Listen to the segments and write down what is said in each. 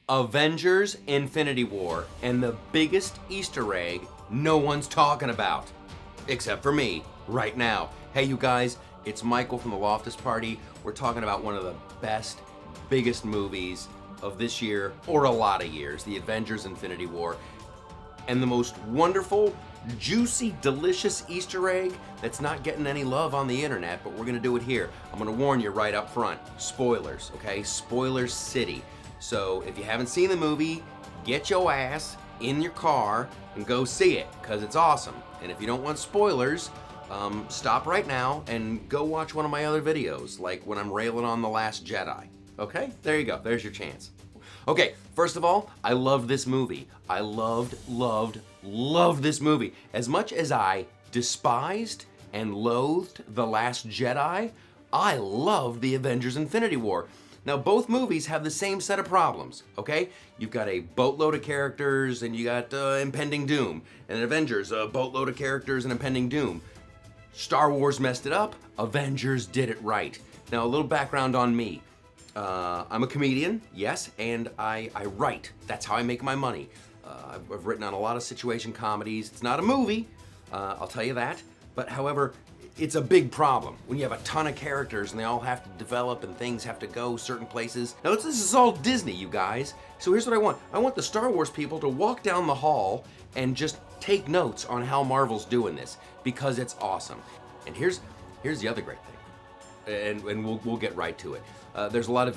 Avengers Infinity War, and the biggest Easter egg no one's talking about. Except for me, right now. Hey you guys, it's Michael from the Loftus party. We're talking about one of the best, biggest movies of this year, or a lot of years, the Avengers Infinity War. And the most wonderful, juicy, delicious Easter egg that's not getting any love on the internet, but we're gonna do it here. I'm gonna warn you right up front. Spoilers, okay? Spoiler City. So if you haven't seen the movie, get your ass in your car and go see it, because it's awesome. And if you don't want spoilers, stop right now and go watch one of my other videos, like when I'm railing on The Last Jedi. Okay? There you go. There's your chance. Okay, first of all, I loved this movie. I loved this movie. As much as I despised and loathed The Last Jedi, I loved the Avengers Infinity War. Now, both movies have the same set of problems, okay? You've got a boatload of characters and you got impending doom. And Avengers, a boatload of characters and impending doom. Star Wars messed it up, Avengers did it right. Now, a little background on me. I'm a comedian, yes, and I write. That's how I make my money. I've written on a lot of situation comedies. It's not a movie, I'll tell you that. But however, it's a big problem when you have a ton of characters and they all have to develop and things have to go certain places. Now this is all Disney, you guys. So here's what I want. I want the Star Wars people to walk down the hall and just take notes on how Marvel's doing this, because it's awesome. And here's the other great thing. And we'll get right to it. There's a lot of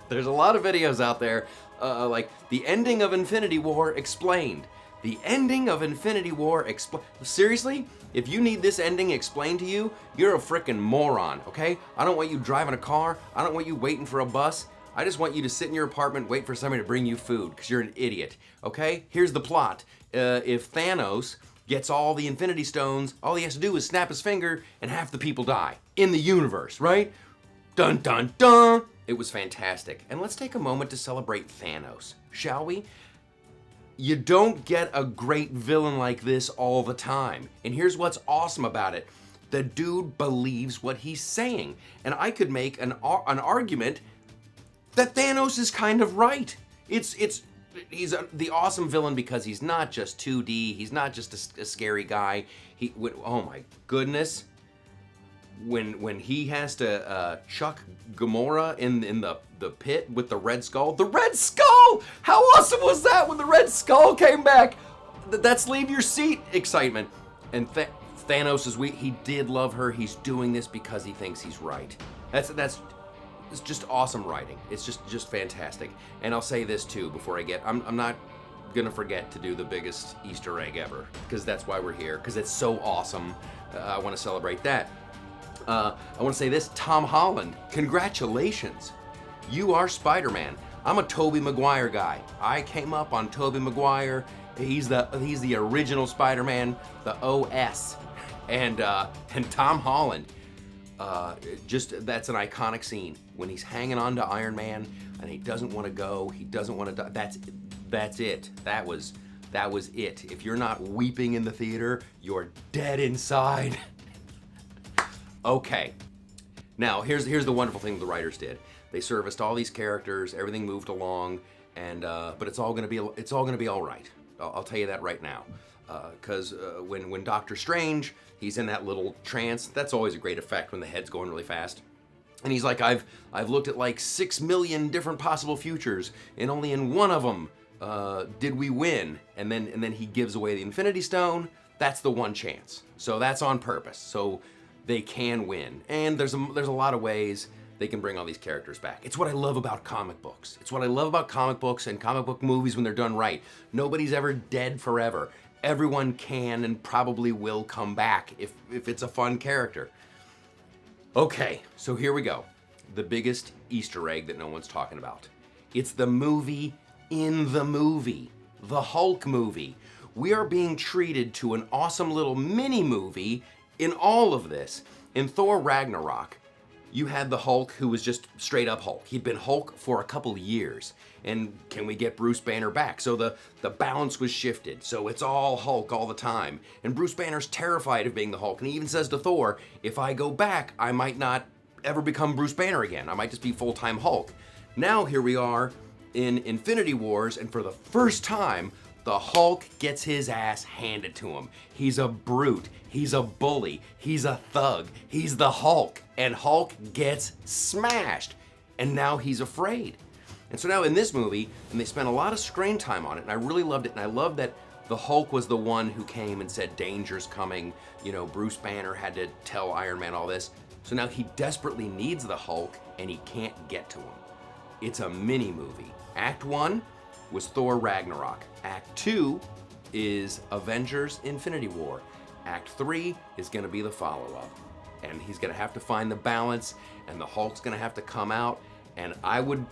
there's a lot of videos out there, like the ending of Infinity War explained. The ending of Infinity War seriously? If you need this ending explained to you, you're a frickin' moron, okay? I don't want you driving a car. I don't want you waiting for a bus. I just want you to sit in your apartment, wait for somebody to bring you food, because you're an idiot, okay? Here's the plot. If Thanos gets all the Infinity Stones, all he has to do is snap his finger and half the people die. In the universe, right? Dun dun dun! It was fantastic. And let's take a moment to celebrate Thanos, shall we? You don't get a great villain like this all the time. And here's what's awesome about it. The dude believes what he's saying. And I could make an argument that Thanos is kind of right. He's the awesome villain because he's not just 2D. He's not just a scary guy. Oh my goodness. When he has to chuck Gamora in the pit with the Red Skull. The Red Skull! How awesome was that when the Red Skull came back? That's leave your seat excitement. And Thanos is weak. He did love her. He's doing this because he thinks he's right. It's just awesome writing. It's just fantastic. And I'll say this too before I get. I'm not gonna forget to do the biggest Easter egg ever, because that's why we're here. Because it's so awesome. I want to celebrate that. I want to say this, Tom Holland, congratulations. You are Spider-Man. I'm a Tobey Maguire guy. I came up on Tobey Maguire. He's the original Spider-Man, the OS. And Tom Holland, that's an iconic scene when he's hanging on to Iron Man and he doesn't want to go, he doesn't want to die. That's it. That was it. If you're not weeping in the theater, you're dead inside. Okay, now here's the wonderful thing the writers did. They serviced all these characters, everything moved along, and but it's all gonna be all right. I'll tell you that right now, because when Doctor Strange, he's in that little trance. That's always a great effect when the head's going really fast. And he's like, I've looked at like 6 million different possible futures, and only in one of them did we win. And then he gives away the Infinity Stone. That's the one chance. So that's on purpose. So they can win. And there's a lot of ways they can bring all these characters back. It's what I love about comic books. It's what I love about comic books and comic book movies when they're done right. Nobody's ever dead forever. Everyone can and probably will come back if it's a fun character. Okay, so here we go. The biggest Easter egg that no one's talking about. It's the movie in the movie. The Hulk movie. We are being treated to an awesome little mini movie in all of this. In Thor Ragnarok, you had the Hulk who was just straight up Hulk. He'd been Hulk for a couple of years. And can we get Bruce Banner back? So the balance was shifted. So it's all Hulk all the time. And Bruce Banner's terrified of being the Hulk. And he even says to Thor, if I go back, I might not ever become Bruce Banner again. I might just be full-time Hulk. Now here we are in Infinity Wars, and for the first time, the Hulk gets his ass handed to him. He's a brute, he's a bully, he's a thug, he's the Hulk, and Hulk gets smashed. And now he's afraid. And so now in this movie, and they spent a lot of screen time on it, and I really loved it, and I love that the Hulk was the one who came and said, danger's coming. You know, Bruce Banner had to tell Iron Man all this. So now he desperately needs the Hulk, and he can't get to him. It's a mini movie. Act 1 was Thor Ragnarok. Act 2 is Avengers Infinity War. Act 3 is gonna be the follow-up. And he's gonna have to find the balance, and the Hulk's gonna have to come out, and I would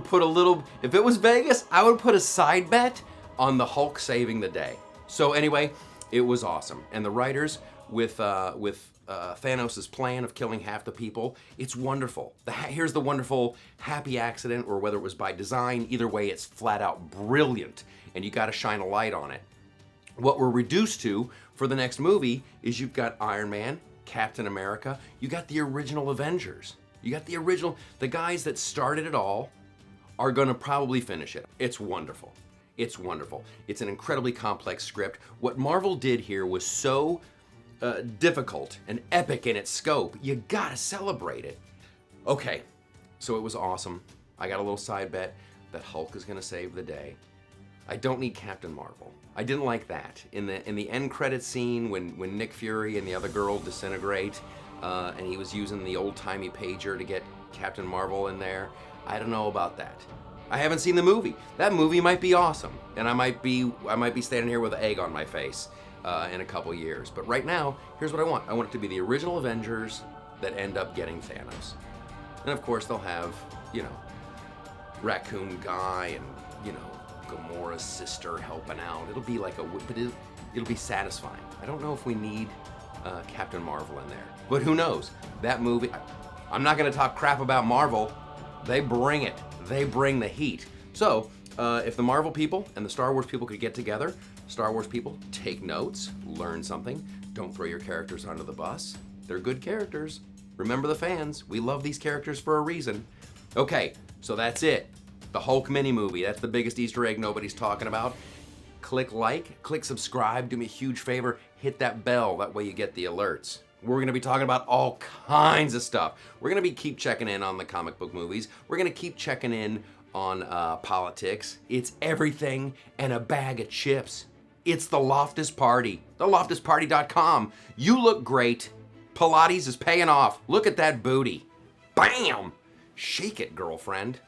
put a little, if it was Vegas, I would put a side bet on the Hulk saving the day. So anyway, it was awesome. And the writers with Thanos' plan of killing half the people, it's wonderful. Here's the wonderful happy accident, or whether it was by design, either way, it's flat out brilliant, and you gotta shine a light on it. What we're reduced to for the next movie is you've got Iron Man, Captain America, you got the original Avengers. You got the guys that started it all are gonna probably finish it. It's wonderful. It's wonderful. It's an incredibly complex script. What Marvel did here was so difficult and epic in its scope, you gotta celebrate it. Okay, so it was awesome. I got a little side bet that Hulk is gonna save the day. I don't need Captain Marvel. I didn't like that. In the end credit scene when Nick Fury and the other girl disintegrate, and he was using the old-timey pager to get Captain Marvel in there, I don't know about that. I haven't seen the movie. That movie might be awesome, and I might be standing here with an egg on my face in a couple years. But right now, here's what I want. I want it to be the original Avengers that end up getting Thanos. And of course, they'll have, you know, Raccoon Guy and, you know, Gamora's sister helping out. It'll be like it'll be satisfying. I don't know if we need Captain Marvel in there, but who knows? That movie, I'm not gonna talk crap about Marvel. They bring it. They bring the heat. So, if the Marvel people and the Star Wars people could get together, Star Wars people, take notes, learn something. Don't throw your characters under the bus. They're good characters. Remember the fans. We love these characters for a reason. Okay, so that's it. The Hulk mini movie. That's the biggest Easter egg nobody's talking about. Click like, click subscribe, do me a huge favor, hit that bell, that way you get the alerts. We're gonna be talking about all kinds of stuff. We're gonna keep checking in on the comic book movies. We're gonna keep checking in on politics. It's everything and a bag of chips. It's the Loftus Party, theloftusparty.com. You look great. Pilates is paying off. Look at that booty. Bam! Shake it, girlfriend.